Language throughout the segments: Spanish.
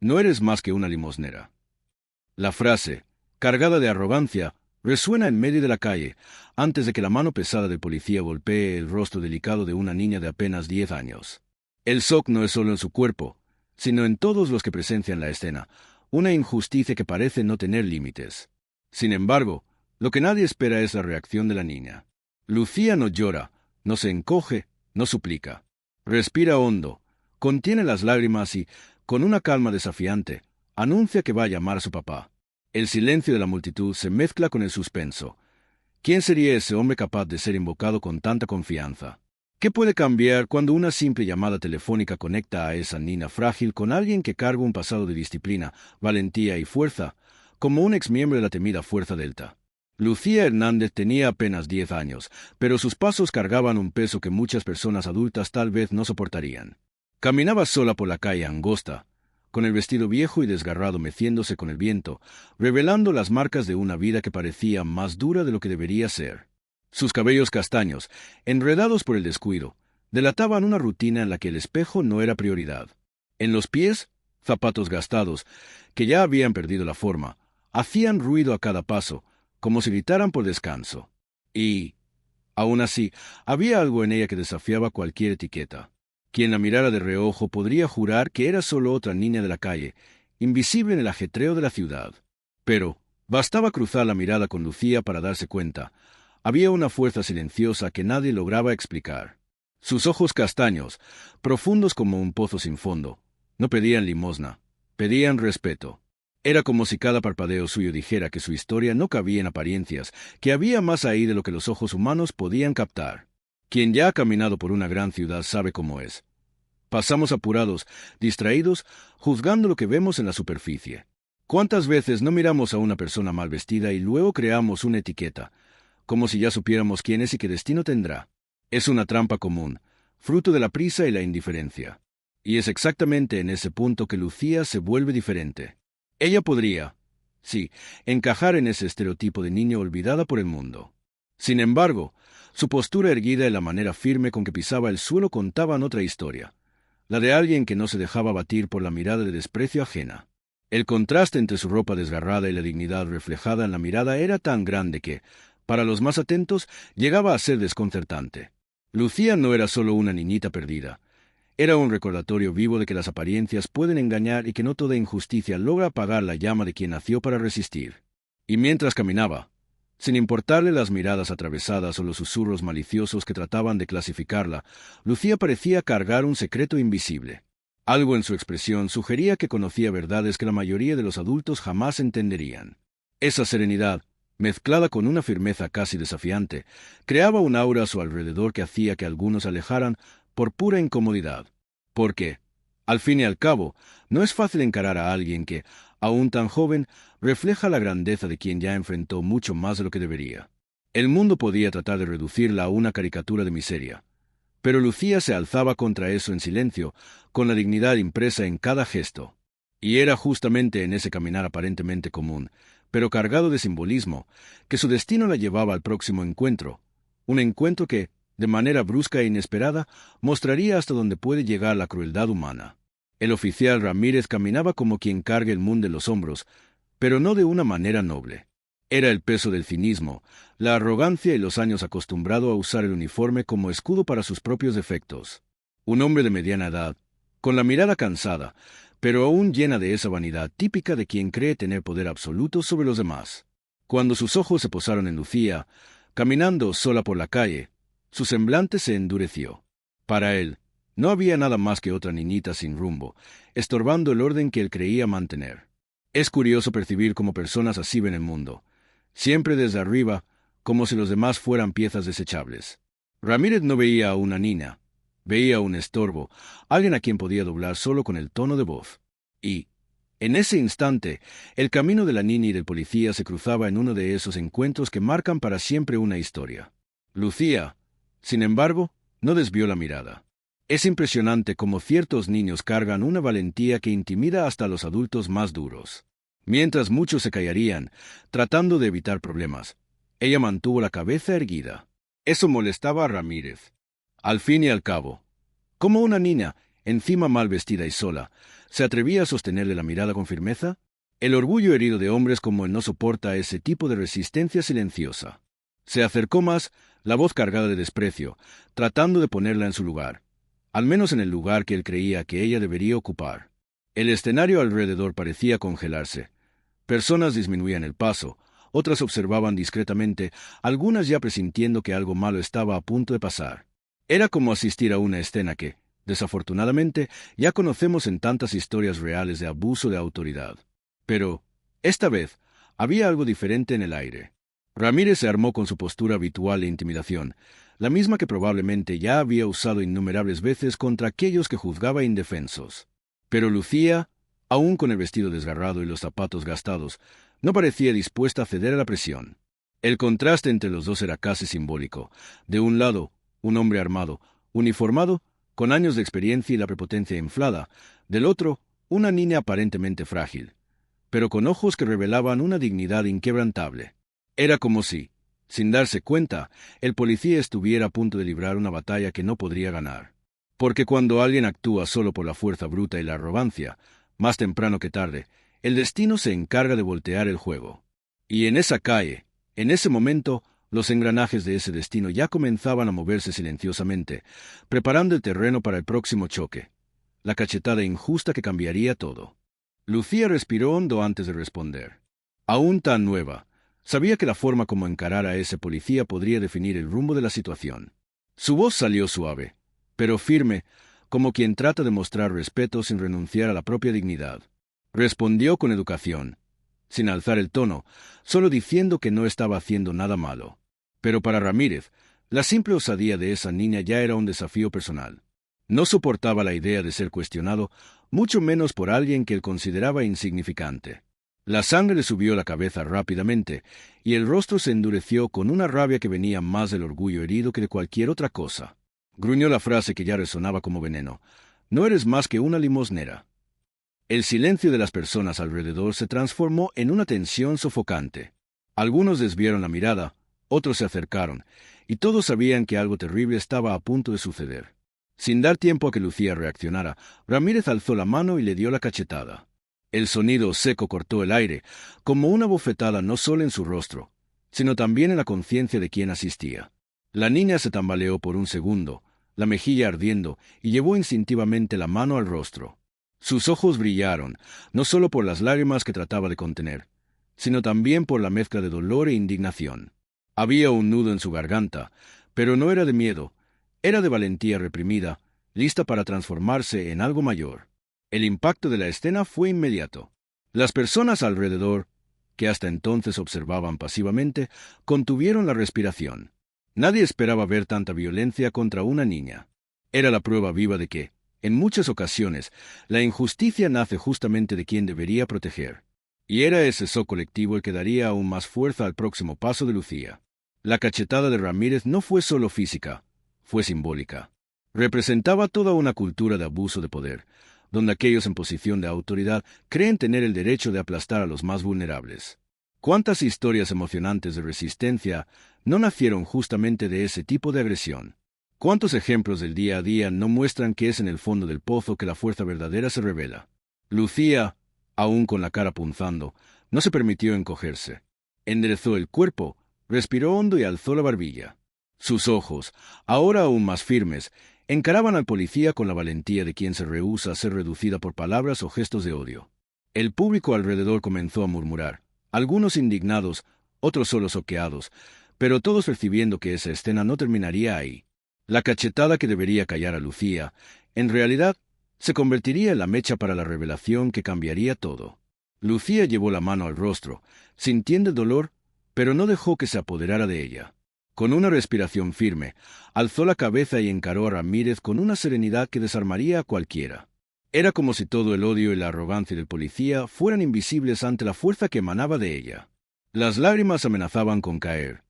no eres más que una limosnera. La frase, cargada de arrogancia, resuena en medio de la calle, antes de que la mano pesada del policía golpee el rostro delicado de una niña de apenas 10 años. El shock no es solo en su cuerpo, sino en todos los que presencian la escena, una injusticia que parece no tener límites. Sin embargo, lo que nadie espera es la reacción de la niña. Lucía no llora, no se encoge, no suplica. Respira hondo, contiene las lágrimas y, con una calma desafiante, anuncia que va a llamar a su papá. El silencio de la multitud se mezcla con el suspenso. ¿Quién sería ese hombre capaz de ser invocado con tanta confianza? ¿Qué puede cambiar cuando una simple llamada telefónica conecta a esa niña frágil con alguien que carga un pasado de disciplina, valentía y fuerza, como un exmiembro de la temida Fuerza Delta? Lucía Hernández tenía apenas 10 años, pero sus pasos cargaban un peso que muchas personas adultas tal vez no soportarían. Caminaba sola por la calle angosta, con el vestido viejo y desgarrado meciéndose con el viento, revelando las marcas de una vida que parecía más dura de lo que debería ser. Sus cabellos castaños, enredados por el descuido, delataban una rutina en la que el espejo no era prioridad. En los pies, zapatos gastados, que ya habían perdido la forma, hacían ruido a cada paso, como si gritaran por descanso. Y, aún así, había algo en ella que desafiaba cualquier etiqueta. Quien la mirara de reojo podría jurar que era solo otra niña de la calle, invisible en el ajetreo de la ciudad. Pero bastaba cruzar la mirada con Lucía para darse cuenta. Había una fuerza silenciosa que nadie lograba explicar. Sus ojos castaños, profundos como un pozo sin fondo, no pedían limosna, pedían respeto. Era como si cada parpadeo suyo dijera que su historia no cabía en apariencias, que había más ahí de lo que los ojos humanos podían captar. Quien ya ha caminado por una gran ciudad sabe cómo es. Pasamos apurados, distraídos, juzgando lo que vemos en la superficie. ¿Cuántas veces no miramos a una persona mal vestida y luego creamos una etiqueta, como si ya supiéramos quién es y qué destino tendrá? Es una trampa común, fruto de la prisa y la indiferencia. Y es exactamente en ese punto que Lucía se vuelve diferente. Ella podría, sí, encajar en ese estereotipo de niña olvidada por el mundo. Sin embargo, su postura erguida y la manera firme con que pisaba el suelo contaban otra historia, la de alguien que no se dejaba abatir por la mirada de desprecio ajena. El contraste entre su ropa desgarrada y la dignidad reflejada en la mirada era tan grande que, para los más atentos, llegaba a ser desconcertante. Lucía no era solo una niñita perdida. Era un recordatorio vivo de que las apariencias pueden engañar y que no toda injusticia logra apagar la llama de quien nació para resistir. Y mientras caminaba, sin importarle las miradas atravesadas o los susurros maliciosos que trataban de clasificarla, Lucía parecía cargar un secreto invisible. Algo en su expresión sugería que conocía verdades que la mayoría de los adultos jamás entenderían. Esa serenidad, mezclada con una firmeza casi desafiante, creaba un aura a su alrededor que hacía que algunos alejaran por pura incomodidad. Porque, al fin y al cabo, no es fácil encarar a alguien que, aún tan joven, refleja la grandeza de quien ya enfrentó mucho más de lo que debería. El mundo podía tratar de reducirla a una caricatura de miseria, pero Lucía se alzaba contra eso en silencio, con la dignidad impresa en cada gesto. Y era justamente en ese caminar aparentemente común, pero cargado de simbolismo, que su destino la llevaba al próximo encuentro, un encuentro que, de manera brusca e inesperada, mostraría hasta dónde puede llegar la crueldad humana. El oficial Ramírez caminaba como quien carga el mundo en los hombros, pero no de una manera noble. Era el peso del cinismo, la arrogancia y los años acostumbrado a usar el uniforme como escudo para sus propios defectos. Un hombre de mediana edad, con la mirada cansada, pero aún llena de esa vanidad típica de quien cree tener poder absoluto sobre los demás. Cuando sus ojos se posaron en Lucía, caminando sola por la calle, su semblante se endureció. Para él, no había nada más que otra niñita sin rumbo, estorbando el orden que él creía mantener. Es curioso percibir cómo personas así ven el mundo, siempre desde arriba, como si los demás fueran piezas desechables. Ramírez no veía a una niña, veía un estorbo, alguien a quien podía doblar solo con el tono de voz. Y, en ese instante, el camino de la niña y del policía se cruzaba en uno de esos encuentros que marcan para siempre una historia. Lucía, sin embargo, no desvió la mirada. Es impresionante cómo ciertos niños cargan una valentía que intimida hasta a los adultos más duros. Mientras muchos se callarían, tratando de evitar problemas, ella mantuvo la cabeza erguida. Eso molestaba a Ramírez. Al fin y al cabo, como una niña, encima mal vestida y sola, ¿Se atrevía a sostenerle la mirada con firmeza? El orgullo herido de hombres como él no soporta ese tipo de resistencia silenciosa. Se acercó más, la voz cargada de desprecio, tratando de ponerla en su lugar, al menos en el lugar que él creía que ella debería ocupar. El escenario alrededor parecía congelarse. Personas disminuían el paso, otras observaban discretamente, algunas ya presintiendo que algo malo estaba a punto de pasar. Era como asistir a una escena que, desafortunadamente, ya conocemos en tantas historias reales de abuso de autoridad. Pero, esta vez, había algo diferente en el aire. Ramírez se armó con su postura habitual de intimidación, la misma que probablemente ya había usado innumerables veces contra aquellos que juzgaba indefensos. Pero Lucía, aún con el vestido desgarrado y los zapatos gastados, no parecía dispuesta a ceder a la presión. El contraste entre los dos era casi simbólico. De un lado, un hombre armado, uniformado, con años de experiencia y la prepotencia inflada; del otro, una niña aparentemente frágil, pero con ojos que revelaban una dignidad inquebrantable. Era como si, sin darse cuenta, el policía estuviera a punto de librar una batalla que no podría ganar. Porque cuando alguien actúa solo por la fuerza bruta y la arrogancia, más temprano que tarde, el destino se encarga de voltear el juego. Y en esa calle, en ese momento, los engranajes de ese destino ya comenzaban a moverse silenciosamente, preparando el terreno para el próximo choque, la cachetada injusta que cambiaría todo. Lucía respiró hondo antes de responder. Aún tan nueva, sabía que la forma como encarar a ese policía podría definir el rumbo de la situación. Su voz salió suave, pero firme, como quien trata de mostrar respeto sin renunciar a la propia dignidad. Respondió con educación, sin alzar el tono, solo diciendo que no estaba haciendo nada malo. Pero para Ramírez, la simple osadía de esa niña ya era un desafío personal. No soportaba la idea de ser cuestionado, mucho menos por alguien que él consideraba insignificante. La sangre le subió a la cabeza rápidamente, y el rostro se endureció con una rabia que venía más del orgullo herido que de cualquier otra cosa. Gruñó la frase que ya resonaba como veneno: «No eres más que una limosnera». El silencio de las personas alrededor se transformó en una tensión sofocante. Algunos desviaron la mirada, otros se acercaron, y todos sabían que algo terrible estaba a punto de suceder. Sin dar tiempo a que Lucía reaccionara, Ramírez alzó la mano y le dio la cachetada. El sonido seco cortó el aire, como una bofetada no solo en su rostro, sino también en la conciencia de quien asistía. La niña se tambaleó por un segundo, la mejilla ardiendo, y llevó instintivamente la mano al rostro. Sus ojos brillaron, no solo por las lágrimas que trataba de contener, sino también por la mezcla de dolor e indignación. Había un nudo en su garganta, pero no era de miedo, era de valentía reprimida, lista para transformarse en algo mayor. El impacto de la escena fue inmediato. Las personas alrededor, que hasta entonces observaban pasivamente, contuvieron la respiración. Nadie esperaba ver tanta violencia contra una niña. Era la prueba viva de que, en muchas ocasiones, la injusticia nace justamente de quien debería proteger. Y era ese so colectivo el que daría aún más fuerza al próximo paso de Lucía. La cachetada de Ramírez no fue solo física, fue simbólica. Representaba toda una cultura de abuso de poder, donde aquellos en posición de autoridad creen tener el derecho de aplastar a los más vulnerables. ¿Cuántas historias emocionantes de resistencia no nacieron justamente de ese tipo de agresión? ¿Cuántos ejemplos del día a día no muestran que es en el fondo del pozo que la fuerza verdadera se revela? Lucía, aún con la cara punzando, no se permitió encogerse. Enderezó el cuerpo, respiró hondo y alzó la barbilla. Sus ojos, ahora aún más firmes, encaraban al policía con la valentía de quien se rehúsa a ser reducida por palabras o gestos de odio. El público alrededor comenzó a murmurar, algunos indignados, otros solo soqueados, pero todos percibiendo que esa escena no terminaría ahí. La cachetada que debería callar a Lucía, en realidad, se convertiría en la mecha para la revelación que cambiaría todo. Lucía llevó la mano al rostro, sintiendo el dolor, pero no dejó que se apoderara de ella. Con una respiración firme, alzó la cabeza y encaró a Ramírez con una serenidad que desarmaría a cualquiera. Era como si todo el odio y la arrogancia del policía fueran invisibles ante la fuerza que emanaba de ella. Las lágrimas amenazaban con caer,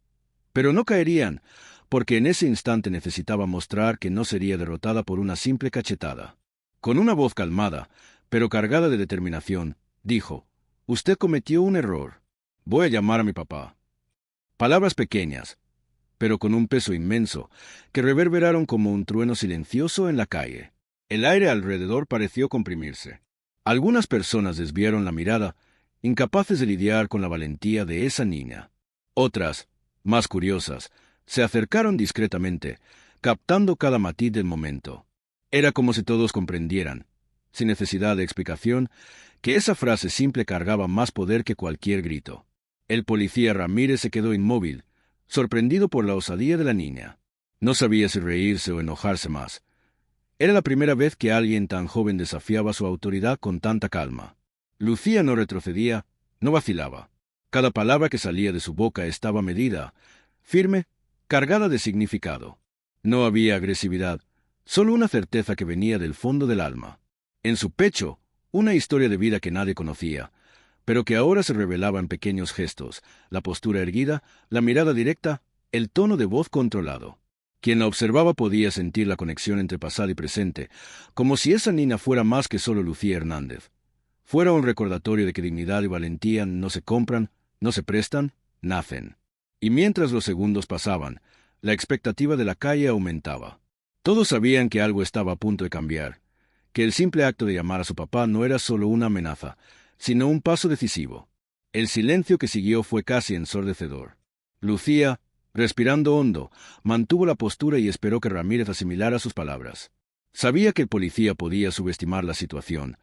pero no caerían, porque en ese instante necesitaba mostrar que no sería derrotada por una simple cachetada. Con una voz calmada, pero cargada de determinación, dijo: «Usted cometió un error. Voy a llamar a mi papá». Palabras pequeñas, pero con un peso inmenso, que reverberaron como un trueno silencioso en la calle. El aire alrededor pareció comprimirse. Algunas personas desviaron la mirada, incapaces de lidiar con la valentía de esa niña. Otras, más curiosas, se acercaron discretamente, captando cada matiz del momento. Era como si todos comprendieran, sin necesidad de explicación, que esa frase simple cargaba más poder que cualquier grito. El policía Ramírez se quedó inmóvil, sorprendido por la osadía de la niña. No sabía si reírse o enojarse más. Era la primera vez que alguien tan joven desafiaba su autoridad con tanta calma. Lucía no retrocedía, no vacilaba. Cada palabra que salía de su boca estaba medida, firme, cargada de significado. No había agresividad, solo una certeza que venía del fondo del alma. En su pecho, una historia de vida que nadie conocía, pero que ahora se revelaba en pequeños gestos, la postura erguida, la mirada directa, el tono de voz controlado. Quien la observaba podía sentir la conexión entre pasado y presente, como si esa niña fuera más que solo Lucía Hernández. Fuera un recordatorio de que dignidad y valentía no se compran, no se prestan, nacen. Y mientras los segundos pasaban, la expectativa de la calle aumentaba. Todos sabían que algo estaba a punto de cambiar, que el simple acto de llamar a su papá no era solo una amenaza, sino un paso decisivo. El silencio que siguió fue casi ensordecedor. Lucía, respirando hondo, mantuvo la postura y esperó que Ramírez asimilara sus palabras. Sabía que el policía podía subestimar la situación,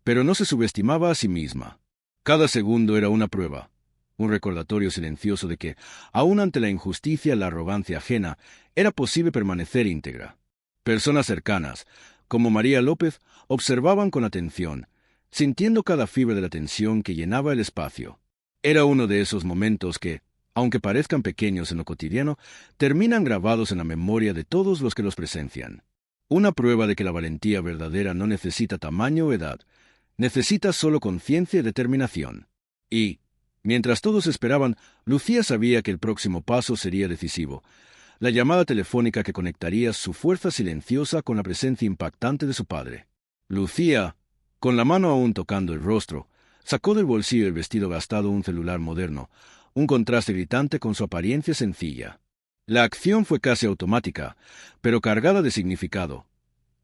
pero no se subestimaba a sí misma. Cada segundo era una prueba, un recordatorio silencioso de que, aun ante la injusticia y la arrogancia ajena, era posible permanecer íntegra. Personas cercanas, como María López, observaban con atención, sintiendo cada fibra de la tensión que llenaba el espacio. Era uno de esos momentos que, aunque parezcan pequeños en lo cotidiano, terminan grabados en la memoria de todos los que los presencian. Una prueba de que la valentía verdadera no necesita tamaño o edad, necesita solo conciencia y determinación. Y, mientras todos esperaban, Lucía sabía que el próximo paso sería decisivo, la llamada telefónica que conectaría su fuerza silenciosa con la presencia impactante de su padre. Lucía, con la mano aún tocando el rostro, sacó del bolsillo del vestido gastado un celular moderno, un contraste gritante con su apariencia sencilla. La acción fue casi automática, pero cargada de significado.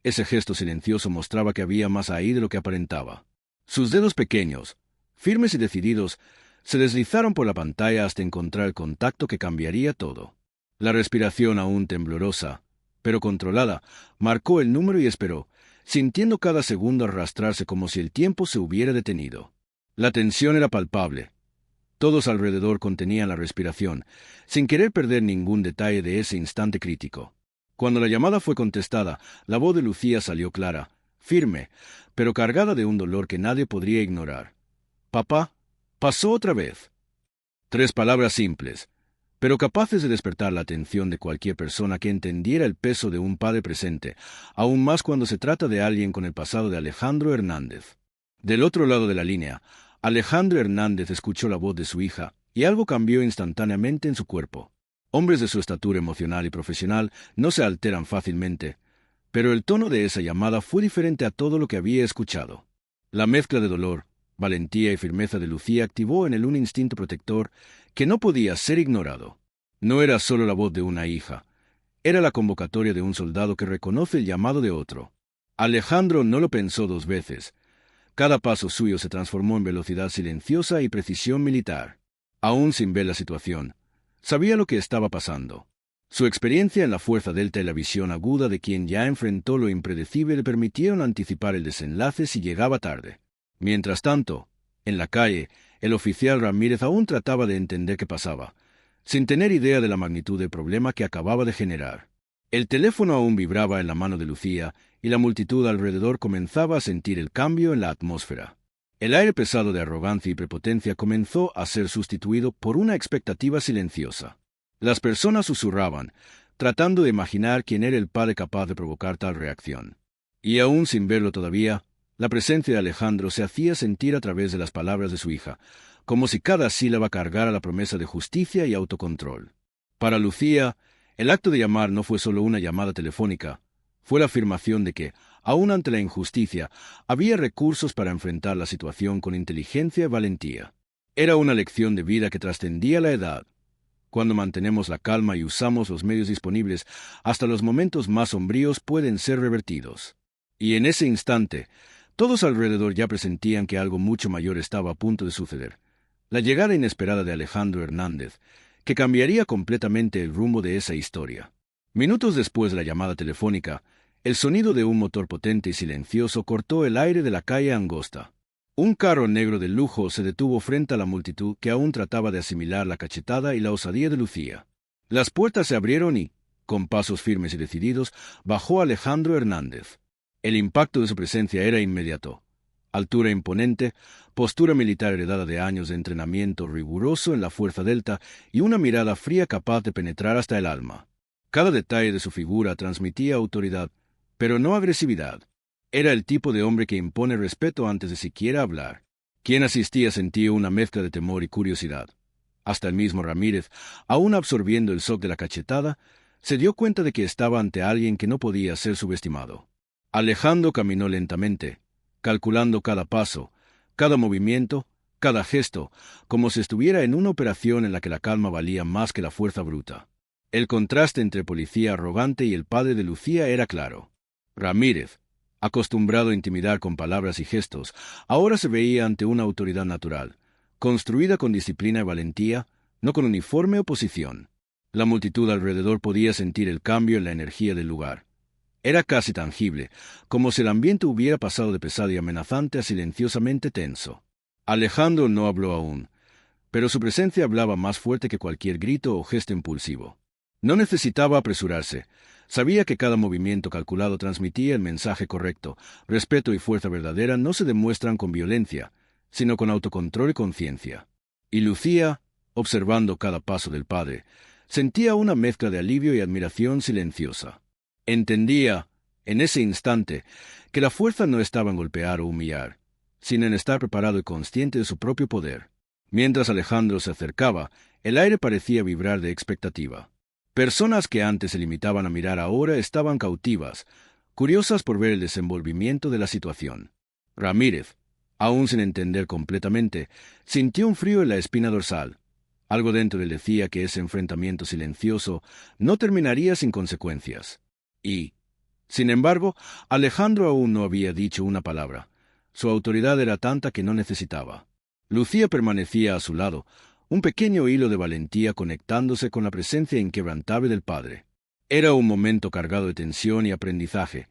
Ese gesto silencioso mostraba que había más ahí de lo que aparentaba. Sus dedos pequeños, firmes y decididos, se deslizaron por la pantalla hasta encontrar el contacto que cambiaría todo. La respiración aún temblorosa, pero controlada, marcó el número y esperó, sintiendo cada segundo arrastrarse como si el tiempo se hubiera detenido. La tensión era palpable. Todos alrededor contenían la respiración, sin querer perder ningún detalle de ese instante crítico. Cuando la llamada fue contestada, la voz de Lucía salió clara, firme, pero cargada de un dolor que nadie podría ignorar. «Papá, pasó otra vez». 3 palabras simples, pero capaces de despertar la atención de cualquier persona que entendiera el peso de un padre presente, aún más cuando se trata de alguien con el pasado de Alejandro Hernández. Del otro lado de la línea, Alejandro Hernández escuchó la voz de su hija, y algo cambió instantáneamente en su cuerpo. Hombres de su estatura emocional y profesional no se alteran fácilmente, pero el tono de esa llamada fue diferente a todo lo que había escuchado. La mezcla de dolor, valentía y firmeza de Lucía activó en él un instinto protector que no podía ser ignorado. No era solo la voz de una hija, era la convocatoria de un soldado que reconoce el llamado de otro. Alejandro no lo pensó 2 veces. Cada paso suyo se transformó en velocidad silenciosa y precisión militar. Aún sin ver la situación, sabía lo que estaba pasando. Su experiencia en la fuerza delta y la visión aguda de quien ya enfrentó lo impredecible le permitieron anticipar el desenlace si llegaba tarde. Mientras tanto, en la calle, el oficial Ramírez aún trataba de entender qué pasaba, sin tener idea de la magnitud del problema que acababa de generar. El teléfono aún vibraba en la mano de Lucía, y la multitud alrededor comenzaba a sentir el cambio en la atmósfera. El aire pesado de arrogancia y prepotencia comenzó a ser sustituido por una expectativa silenciosa. Las personas susurraban, tratando de imaginar quién era el padre capaz de provocar tal reacción. Y aún sin verlo todavía, la presencia de Alejandro se hacía sentir a través de las palabras de su hija, como si cada sílaba cargara la promesa de justicia y autocontrol. Para Lucía, el acto de llamar no fue solo una llamada telefónica, fue la afirmación de que, aun ante la injusticia, había recursos para enfrentar la situación con inteligencia y valentía. Era una lección de vida que trascendía la edad. Cuando mantenemos la calma y usamos los medios disponibles, hasta los momentos más sombríos pueden ser revertidos. Y en ese instante, Todos alrededor ya presentían que algo mucho mayor estaba a punto de suceder. La llegada inesperada de Alejandro Hernández, que cambiaría completamente el rumbo de esa historia. Minutos después de la llamada telefónica, el sonido de un motor potente y silencioso cortó el aire de la calle angosta. Un carro negro de lujo se detuvo frente a la multitud que aún trataba de asimilar la cachetada y la osadía de Lucía. Las puertas se abrieron y, con pasos firmes y decididos, bajó Alejandro Hernández. El impacto de su presencia era inmediato. Altura imponente, postura militar heredada de años de entrenamiento riguroso en la Fuerza Delta y una mirada fría capaz de penetrar hasta el alma. Cada detalle de su figura transmitía autoridad, pero no agresividad. Era el tipo de hombre que impone respeto antes de siquiera hablar. Quien asistía sentía una mezcla de temor y curiosidad. Hasta el mismo Ramírez, aún absorbiendo el shock de la cachetada, se dio cuenta de que estaba ante alguien que no podía ser subestimado. Alejandro caminó lentamente, calculando cada paso, cada movimiento, cada gesto, como si estuviera en una operación en la que la calma valía más que la fuerza bruta. El contraste entre policía arrogante y el padre de Lucía era claro. Ramírez, acostumbrado a intimidar con palabras y gestos, ahora se veía ante una autoridad natural, construida con disciplina y valentía, no con uniforme oposición. La multitud alrededor podía sentir el cambio en la energía del lugar. Era casi tangible, como si el ambiente hubiera pasado de pesado y amenazante a silenciosamente tenso. Alejandro no habló aún, pero su presencia hablaba más fuerte que cualquier grito o gesto impulsivo. No necesitaba apresurarse. Sabía que cada movimiento calculado transmitía el mensaje correcto. Respeto y fuerza verdadera no se demuestran con violencia, sino con autocontrol y conciencia. Y Lucía, observando cada paso del padre, sentía una mezcla de alivio y admiración silenciosa. Entendía, en ese instante, que la fuerza no estaba en golpear o humillar, sino en estar preparado y consciente de su propio poder. Mientras Alejandro se acercaba, el aire parecía vibrar de expectativa. Personas que antes se limitaban a mirar ahora estaban cautivas, curiosas por ver el desenvolvimiento de la situación. Ramírez, aún sin entender completamente, sintió un frío en la espina dorsal. Algo dentro de él decía que ese enfrentamiento silencioso no terminaría sin consecuencias. Y, sin embargo, Alejandro aún no había dicho una palabra. Su autoridad era tanta que no necesitaba. Lucía permanecía a su lado, un pequeño hilo de valentía conectándose con la presencia inquebrantable del padre. Era un momento cargado de tensión y aprendizaje.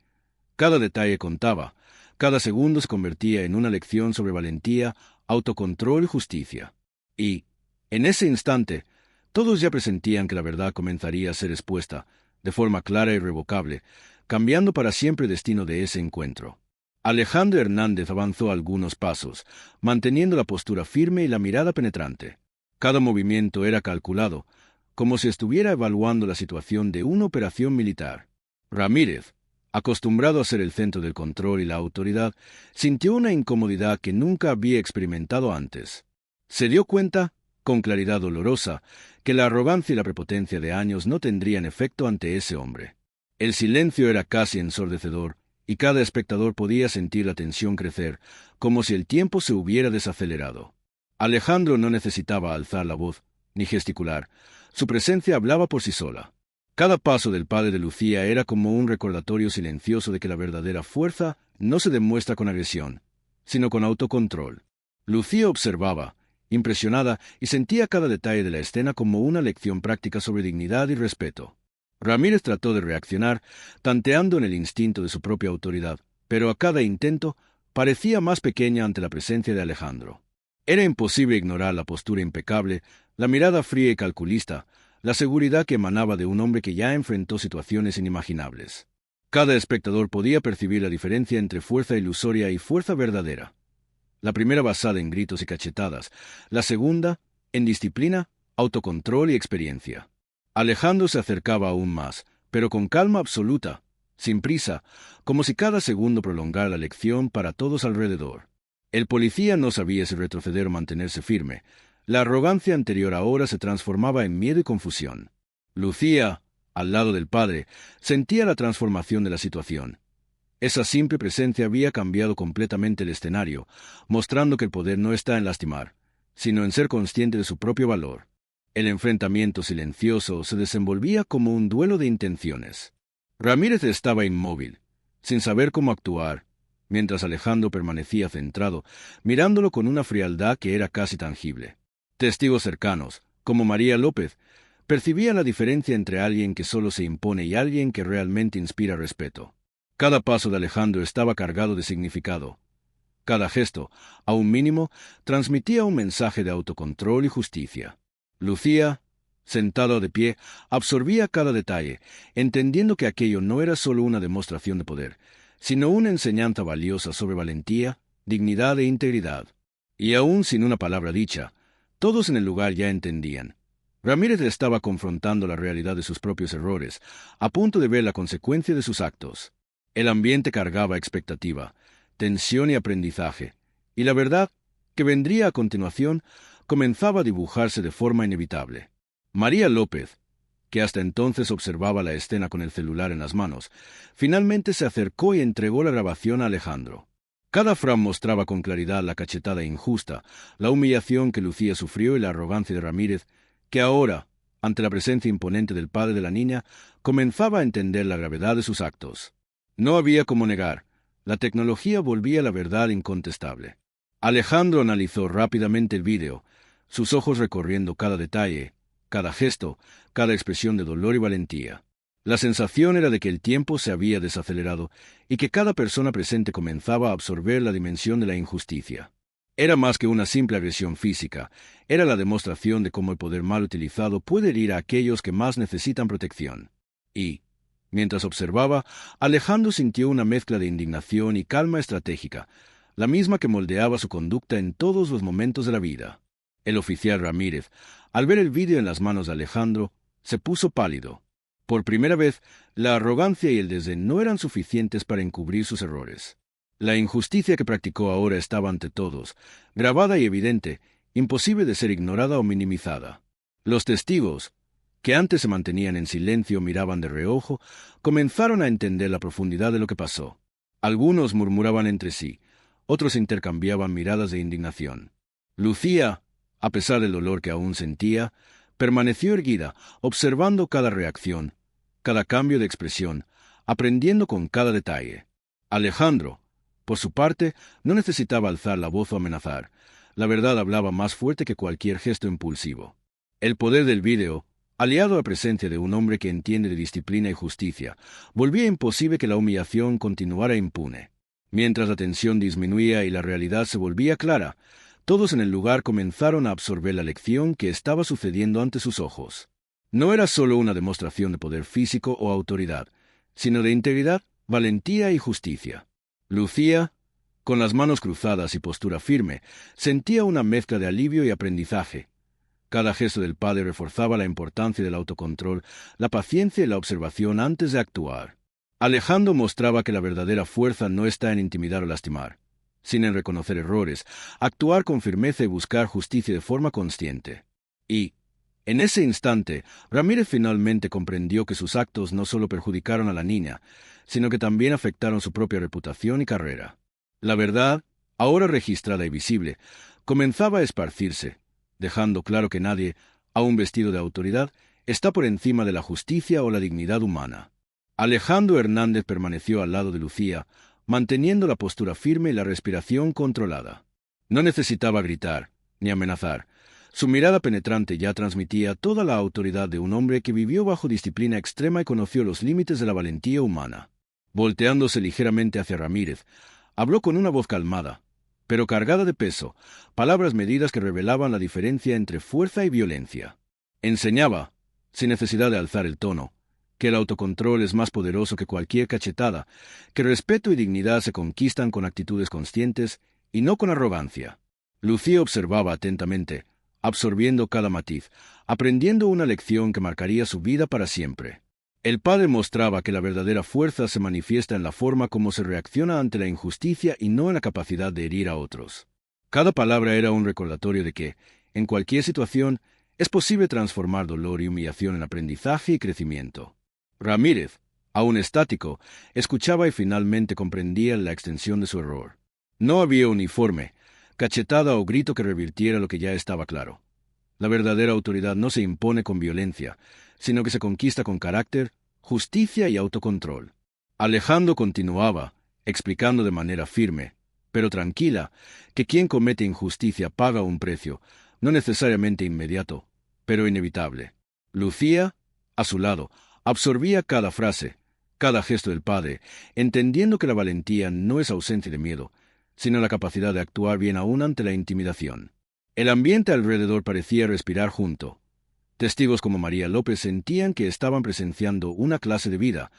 Cada detalle contaba, cada segundo se convertía en una lección sobre valentía, autocontrol y justicia. Y, en ese instante, todos ya presentían que la verdad comenzaría a ser expuesta, de forma clara e irrevocable, cambiando para siempre el destino de ese encuentro. Alejandro Hernández avanzó algunos pasos, manteniendo la postura firme y la mirada penetrante. Cada movimiento era calculado, como si estuviera evaluando la situación de una operación militar. Ramírez, acostumbrado a ser el centro del control y la autoridad, sintió una incomodidad que nunca había experimentado antes. Se dio cuenta, con claridad dolorosa, que la arrogancia y la prepotencia de años no tendrían efecto ante ese hombre. El silencio era casi ensordecedor, y cada espectador podía sentir la tensión crecer, como si el tiempo se hubiera desacelerado. Alejandro no necesitaba alzar la voz, ni gesticular. Su presencia hablaba por sí sola. Cada paso del padre de Lucía era como un recordatorio silencioso de que la verdadera fuerza no se demuestra con agresión, sino con autocontrol. Lucía observaba, impresionada, y sentía cada detalle de la escena como una lección práctica sobre dignidad y respeto. Ramírez trató de reaccionar, tanteando en el instinto de su propia autoridad, pero a cada intento parecía más pequeña ante la presencia de Alejandro. Era imposible ignorar la postura impecable, la mirada fría y calculista, la seguridad que emanaba de un hombre que ya enfrentó situaciones inimaginables. Cada espectador podía percibir la diferencia entre fuerza ilusoria y fuerza verdadera. La primera basada en gritos y cachetadas, la segunda en disciplina, autocontrol y experiencia. Alejandro se acercaba aún más, pero con calma absoluta, sin prisa, como si cada segundo prolongara la lección para todos alrededor. El policía no sabía si retroceder o mantenerse firme. La arrogancia anterior ahora se transformaba en miedo y confusión. Lucía, al lado del padre, sentía la transformación de la situación. Esa simple presencia había cambiado completamente el escenario, mostrando que el poder no está en lastimar, sino en ser consciente de su propio valor. El enfrentamiento silencioso se desenvolvía como un duelo de intenciones. Ramírez estaba inmóvil, sin saber cómo actuar, mientras Alejandro permanecía centrado, mirándolo con una frialdad que era casi tangible. Testigos cercanos, como María López, percibían la diferencia entre alguien que solo se impone y alguien que realmente inspira respeto. Cada paso de Alejandro estaba cargado de significado. Cada gesto, aun mínimo, transmitía un mensaje de autocontrol y justicia. Lucía, sentado de pie, absorbía cada detalle, entendiendo que aquello no era solo una demostración de poder, sino una enseñanza valiosa sobre valentía, dignidad e integridad. Y aún sin una palabra dicha, todos en el lugar ya entendían. Ramírez estaba confrontando la realidad de sus propios errores, a punto de ver la consecuencia de sus actos. El ambiente cargaba expectativa, tensión y aprendizaje, y la verdad, que vendría a continuación, comenzaba a dibujarse de forma inevitable. María López, que hasta entonces observaba la escena con el celular en las manos, finalmente se acercó y entregó la grabación a Alejandro. Cada frame mostraba con claridad la cachetada injusta, la humillación que Lucía sufrió y la arrogancia de Ramírez, que ahora, ante la presencia imponente del padre de la niña, comenzaba a entender la gravedad de sus actos. No había cómo negar, la tecnología volvía la verdad incontestable. Alejandro analizó rápidamente el vídeo, sus ojos recorriendo cada detalle, cada gesto, cada expresión de dolor y valentía. La sensación era de que el tiempo se había desacelerado y que cada persona presente comenzaba a absorber la dimensión de la injusticia. Era más que una simple agresión física, era la demostración de cómo el poder mal utilizado puede herir a aquellos que más necesitan protección. Y, mientras observaba, Alejandro sintió una mezcla de indignación y calma estratégica, la misma que moldeaba su conducta en todos los momentos de la vida. El oficial Ramírez, al ver el vídeo en las manos de Alejandro, se puso pálido. Por primera vez, la arrogancia y el desdén no eran suficientes para encubrir sus errores. La injusticia que practicó ahora estaba ante todos, grabada y evidente, imposible de ser ignorada o minimizada. Los testigos, que antes se mantenían en silencio o miraban de reojo, comenzaron a entender la profundidad de lo que pasó. Algunos murmuraban entre sí, otros intercambiaban miradas de indignación. Lucía, a pesar del dolor que aún sentía, permaneció erguida, observando cada reacción, cada cambio de expresión, aprendiendo con cada detalle. Alejandro, por su parte, no necesitaba alzar la voz o amenazar. La verdad hablaba más fuerte que cualquier gesto impulsivo. El poder del vídeo, aliado a la presencia de un hombre que entiende de disciplina y justicia, volvía imposible que la humillación continuara impune. Mientras la tensión disminuía y la realidad se volvía clara, todos en el lugar comenzaron a absorber la lección que estaba sucediendo ante sus ojos. No era solo una demostración de poder físico o autoridad, sino de integridad, valentía y justicia. Lucía, con las manos cruzadas y postura firme, sentía una mezcla de alivio y aprendizaje. Cada gesto del padre reforzaba la importancia del autocontrol, la paciencia y la observación antes de actuar. Alejandro mostraba que la verdadera fuerza no está en intimidar o lastimar, sino en reconocer errores, actuar con firmeza y buscar justicia de forma consciente. Y, en ese instante, Ramírez finalmente comprendió que sus actos no solo perjudicaron a la niña, sino que también afectaron su propia reputación y carrera. La verdad, ahora registrada y visible, comenzaba a esparcirse, dejando claro que nadie, aun vestido de autoridad, está por encima de la justicia o la dignidad humana. Alejandro Hernández permaneció al lado de Lucía, manteniendo la postura firme y la respiración controlada. No necesitaba gritar, ni amenazar. Su mirada penetrante ya transmitía toda la autoridad de un hombre que vivió bajo disciplina extrema y conoció los límites de la valentía humana. Volteándose ligeramente hacia Ramírez, habló con una voz calmada, pero cargada de peso, palabras medidas que revelaban la diferencia entre fuerza y violencia. Enseñaba, sin necesidad de alzar el tono, que el autocontrol es más poderoso que cualquier cachetada, que respeto y dignidad se conquistan con actitudes conscientes y no con arrogancia. Lucía observaba atentamente, absorbiendo cada matiz, aprendiendo una lección que marcaría su vida para siempre. El padre mostraba que la verdadera fuerza se manifiesta en la forma como se reacciona ante la injusticia y no en la capacidad de herir a otros. Cada palabra era un recordatorio de que, en cualquier situación, es posible transformar dolor y humillación en aprendizaje y crecimiento. Ramírez, aún estático, escuchaba y finalmente comprendía la extensión de su error. No había uniforme, cachetada o grito que revirtiera lo que ya estaba claro. La verdadera autoridad no se impone con violencia, sino que se conquista con carácter, justicia y autocontrol. Alejandro continuaba, explicando de manera firme, pero tranquila, que quien comete injusticia paga un precio, no necesariamente inmediato, pero inevitable. Lucía, a su lado, absorbía cada frase, cada gesto del padre, entendiendo que la valentía no es ausencia de miedo, sino la capacidad de actuar bien aún ante la intimidación. El ambiente alrededor parecía respirar junto. Testigos como María López sentían que estaban presenciando una clase de vida,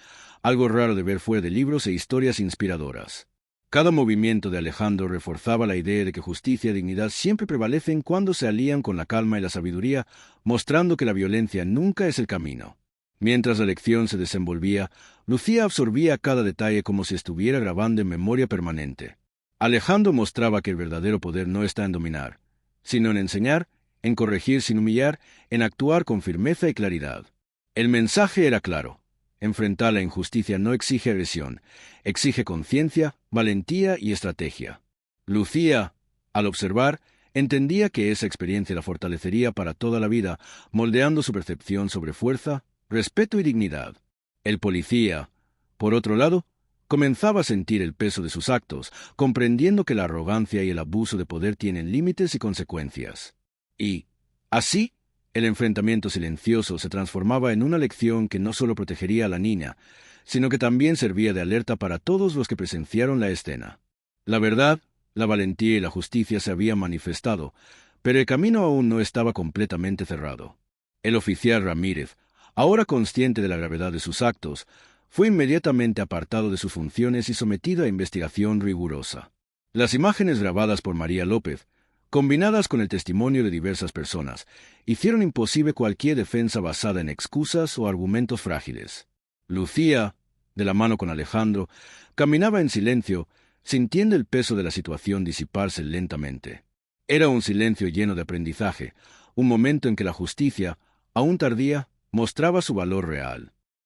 algo raro de ver fuera de libros e historias inspiradoras. Cada movimiento de Alejandro reforzaba la idea de que justicia y dignidad siempre prevalecen cuando se alían con la calma y la sabiduría, mostrando que la violencia nunca es el camino. Mientras la lección se desenvolvía, Lucía absorbía cada detalle como si estuviera grabando en memoria permanente. Alejandro mostraba que el verdadero poder no está en dominar, sino en enseñar, en corregir sin humillar, en actuar con firmeza y claridad. El mensaje era claro. Enfrentar la injusticia no exige agresión, exige conciencia, valentía y estrategia. Lucía, al observar, entendía que esa experiencia la fortalecería para toda la vida, moldeando su percepción sobre fuerza, respeto y dignidad. El policía, por otro lado, comenzaba a sentir el peso de sus actos, comprendiendo que la arrogancia y el abuso de poder tienen límites y consecuencias. Y, así, el enfrentamiento silencioso se transformaba en una lección que no solo protegería a la niña, sino que también servía de alerta para todos los que presenciaron la escena. La verdad, la valentía y la justicia se habían manifestado, pero el camino aún no estaba completamente cerrado. El oficial Ramírez, ahora consciente de la gravedad de sus actos, fue inmediatamente apartado de sus funciones y sometido a investigación rigurosa. Las imágenes grabadas por María López, combinadas con el testimonio de diversas personas, hicieron imposible cualquier defensa basada en excusas o argumentos frágiles. Lucía, de la mano con Alejandro, caminaba en silencio, sintiendo el peso de la situación disiparse lentamente. Era un silencio lleno de aprendizaje, un momento en que la justicia, aún tardía, mostraba su valor real.